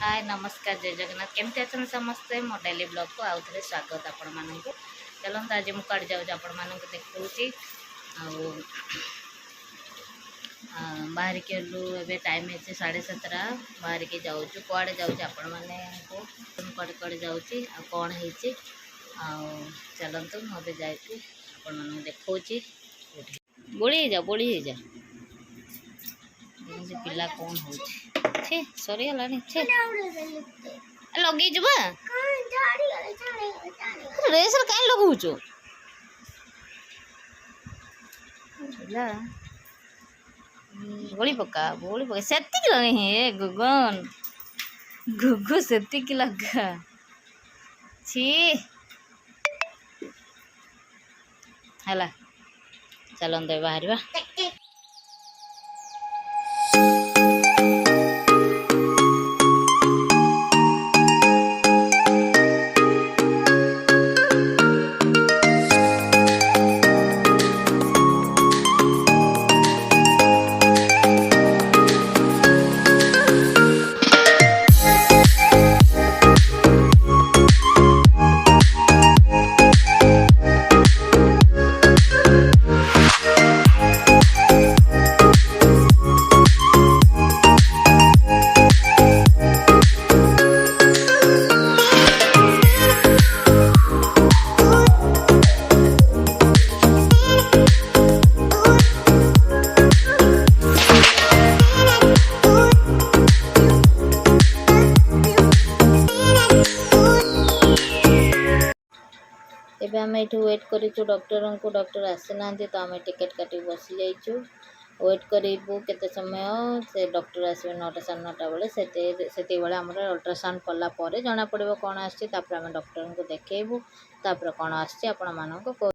हाय नमस्कार जय जगन्नाथ केमती अच्छा समस्ते मो डेली ब्लॉग को आउ थे स्वागत आपण मानक चलते आज मुझे कड़े जाऊँ आपण मानक देखी बाहर के ए टाइम है 7:30 बाहर के जाऊँ कड़े जाऊँ आपण मैंने कड़े कड़े जाऊँ कौन है चलतु मुझे जाए आपण मैं देखा बोली जा पिला कौन हो सरीगला लगे रेस कहीं लगुचु बोली पका से गुगन गुगु से लगा छी है चलते बाहर एबे आम ये वेट करूँ डॉक्टर को डॉक्टर आसी ना तो आम टिकेट काटी बसी जाइए वेट करूँ केते समय से डॉक्टर आसवे 9टा 9:30 बेले से आम अल्ट्रासाउंड कलापर जना पड़ो कौन आम डॉक्टर को देखू तापर कौन आसान